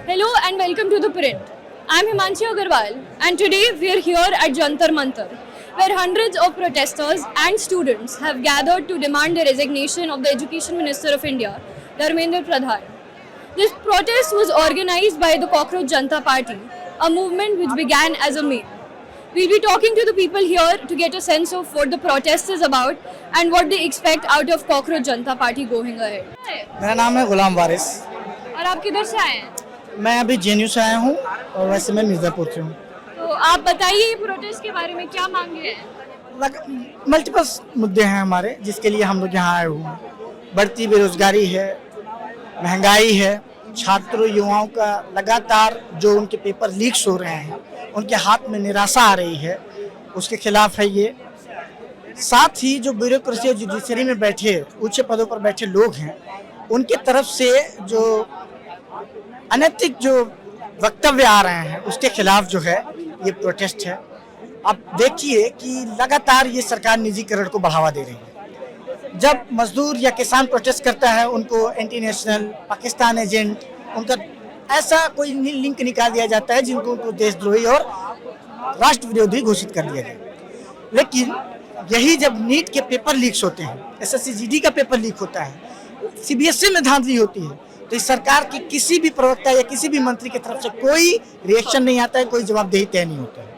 Hello and welcome to The Print. I'm Himanshi Agarwal and today we are here at Jantar Mantar, where hundreds of protesters and students have gathered to demand the resignation of the Education Minister of India, Dharmendra Pradhan. This protest was organized by the Cockroach Janata Party, a movement which began as a meme. We'll be talking to the people here to get a sense of what the protest is about and what they expect out of Cockroach Janata Party going ahead. मेरा नाम है गुलाम वारिस। और आप किधर से आए हैं? मैं अभी जेएनयू से आया हूँ और वैसे मैं मिर्जापुर से हूँ। तो आप बताइए ये प्रोटेस्ट के बारे में क्या मांगे हैं? मल्टीपल मुद्दे हैं हमारे जिसके लिए हम लोग यहाँ आए हुए हैं। बढ़ती बेरोजगारी है, महंगाई है, छात्रों युवाओं का लगातार जो उनके पेपर लीक्स हो रहे हैं, उनके हाथ में निराशा आ रही है, उसके खिलाफ है ये। साथ ही जो ब्यूरोक्रेसी और जुडिशरी में बैठे ऊंचे पदों पर बैठे लोग हैं, उनके तरफ से जो अनैतिक जो वक्तव्य आ रहे हैं उसके खिलाफ जो है ये प्रोटेस्ट है। आप देखिए कि लगातार ये सरकार निजीकरण को बढ़ावा दे रही है। जब मजदूर या किसान प्रोटेस्ट करता है उनको एंटी नेशनल, पाकिस्तान एजेंट, उनका ऐसा कोई लिंक निकाल दिया जाता है जिनको उनको देशद्रोही और राष्ट्र विरोधी घोषित कर दिया जाए। लेकिन यही जब नीट के पेपर लीक्स होते हैं, एसएससी जीडी का पेपर लीक होता है, सीबीएसई में धांधली होती है, तो इस सरकार की किसी भी प्रवक्ता या किसी भी मंत्री की तरफ से कोई रिएक्शन नहीं आता है, कोई जवाबदेही तय नहीं होता है।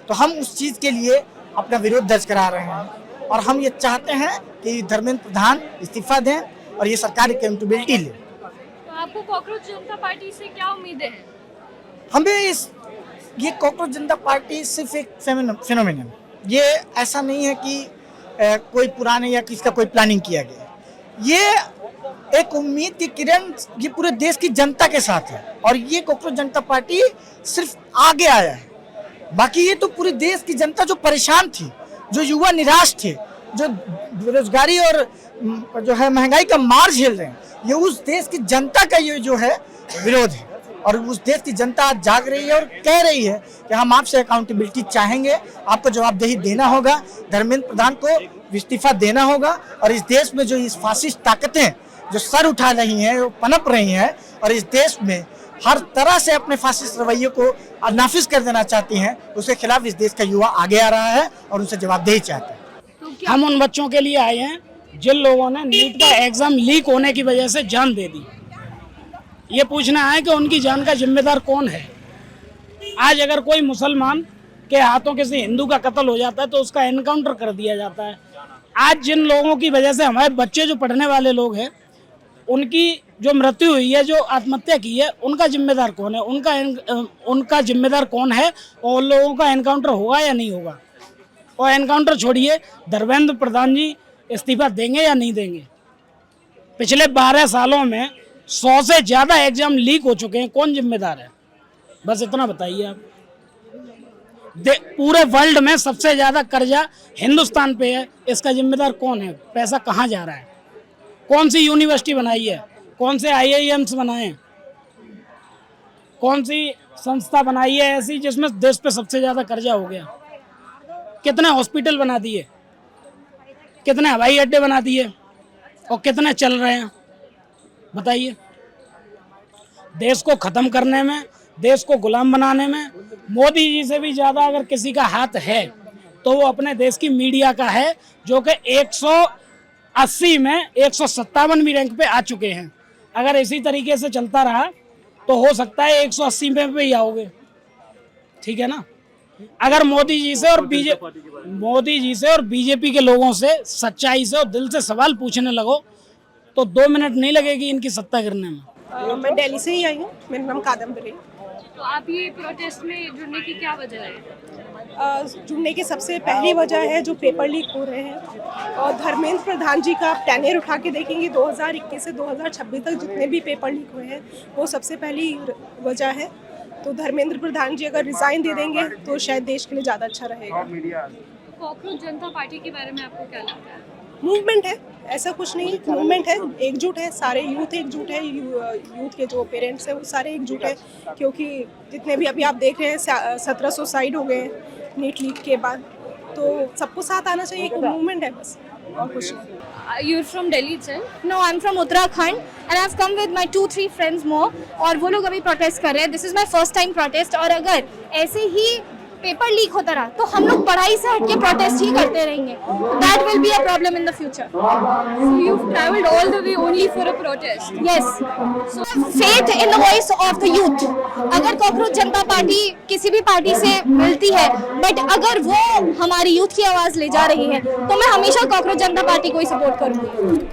तो हम उस चीज़ के लिए अपना विरोध दर्ज करा रहे हैं और हम ये चाहते हैं कि धर्मेंद्र प्रधान इस्तीफा दें और ये सरकार अकाउंटेबिलिटी ले। तो आपको कॉकरोच जनता पार्टी से क्या उम्मीदें हैं? हमें ये कॉकरोच जनता पार्टी सिर्फ एक फेनोमेनन, ये ऐसा नहीं है कि कोई पुराने या किसका कोई प्लानिंग किया गया। ये एक उम्मीद की किरण ये पूरे देश की जनता के साथ है और ये कॉकरोच जनता पार्टी सिर्फ आगे आया है। बाकी ये तो पूरे देश की जनता जो परेशान थी, जो युवा निराश थे, जो बेरोजगारी और जो है महंगाई का मार झेल रहे हैं, ये उस देश की जनता का ये जो है विरोध है और उस देश की जनता आज जाग रही है और कह रही है कि हम आपसे अकाउंटेबिलिटी चाहेंगे, आपको जवाबदेही देना होगा, धर्मेंद्र प्रधान को इस्तीफा देना होगा और इस देश में जो इस फासिस्ट ताकतें जो सर उठा रही हैं, वो पनप रही हैं और इस देश में हर तरह से अपने फासिस्ट रवैये को नाफिज कर देना चाहती हैं, उसके खिलाफ इस देश का युवा आगे आ रहा है और उनसे जवाबदेही चाहता है। हम उन बच्चों के लिए आए हैं जिन लोगों ने नीट का एग्जाम लीक होने की वजह से जान दे दी। ये पूछना है कि उनकी जान का जिम्मेदार कौन है। आज अगर कोई मुसलमान के हाथों किसी हिंदू का कत्ल हो जाता है तो उसका एनकाउंटर कर दिया जाता है। आज जिन लोगों की वजह से हमारे बच्चे जो पढ़ने वाले लोग हैं, उनकी जो मृत्यु हुई है, जो आत्महत्या की है, उनका जिम्मेदार कौन है? उनका जिम्मेदार कौन है और उन लोगों का एनकाउंटर होगा या नहीं होगा? और एनकाउंटर छोड़िए, धर्मेंद्र प्रधान जी इस्तीफा देंगे या नहीं देंगे? पिछले 12 सालों में 100 से ज़्यादा एग्जाम लीक हो चुके हैं, कौन जिम्मेदार है? बस इतना बताइए आप। पूरे वर्ल्ड में सबसे ज़्यादा कर्जा हिंदुस्तान पे है, इसका जिम्मेदार कौन है? पैसा कहाँ जा रहा है? कौन सी यूनिवर्सिटी बनाई है? कौन से IIMs बनाए हैं? कौन सी संस्था बनाई है ऐसी जिसमें देश पे सबसे ज़्यादा कर्जा हो गया? कितने हॉस्पिटल बना दिए, कितने हवाई अड्डे बना दिए और कितने चल रहे हैं? बताइए। देश को ख़त्म करने में, देश को गुलाम बनाने में मोदी जी से भी ज़्यादा अगर किसी का हाथ है तो वो अपने देश की मीडिया का है, जो कि 180 में 157वीं रैंक पे आ चुके हैं। अगर इसी तरीके से चलता रहा तो हो सकता है 180 पे ही आओगे, ठीक है ना? अगर मोदी जी से और बीजेपी के लोगों से सच्चाई से और दिल से सवाल पूछने लगो तो 2 मिनट नहीं लगेगी इनकी सत्ता गिरने में। मैं दिल्ली से ही आई हूँ, मेरा नाम कादम्बरी। तो आप ये प्रोटेस्ट में जुड़ने की क्या वजह है? जुड़ने की सबसे पहली वजह है जो पेपर लीक हो रहे हैं और धर्मेंद्र प्रधान जी का आप टेन्योर उठा के देखेंगे 2021 से 2026 तक जितने भी पेपर लीक हुए हैं वो सबसे पहली वजह है। तो धर्मेंद्र प्रधान जी अगर रिजाइन दे देंगे तो शायद देश के लिए ज़्यादा अच्छा रहेगा। कॉकरोच जनता पार्टी के बारे में आपको क्या लगता है? मूवमेंट है, ऐसा कुछ नहीं, मूवमेंट है, एकजुट है, सारे यूथ एकजुट है, यूथ के जो पेरेंट्स हैं वो सारे एकजुट है, क्योंकि जितने भी अभी आप देख रहे हैं 17 सुसाइड हो गए नीट लीक के बाद, तो सबको साथ आना चाहिए। एक मूवमेंट है बस, और कुछ नहीं। You're from Delhi itself? No, I'm from Uttarakhand and I've come with my 2-3 friends more और वो लोग अभी प्रोटेस्ट कर रहे हैं. This is my first time protest और अगर ऐसे ही पेपर लीक होता रहा तो हम लोग पढ़ाई से हटके प्रोटेस्ट ही करते रहेंगे. That will be a problem in the future. So you've travelled all the way only for a protest? Yes. So faith in the voice of the youth. अगर कॉकरोच जनता पार्टी किसी भी पार्टी से मिलती है but अगर वो हमारी youth की आवाज़ ले जा रही है तो मैं हमेशा कॉकरोच जनता पार्टी को ही सपोर्ट करूँगी.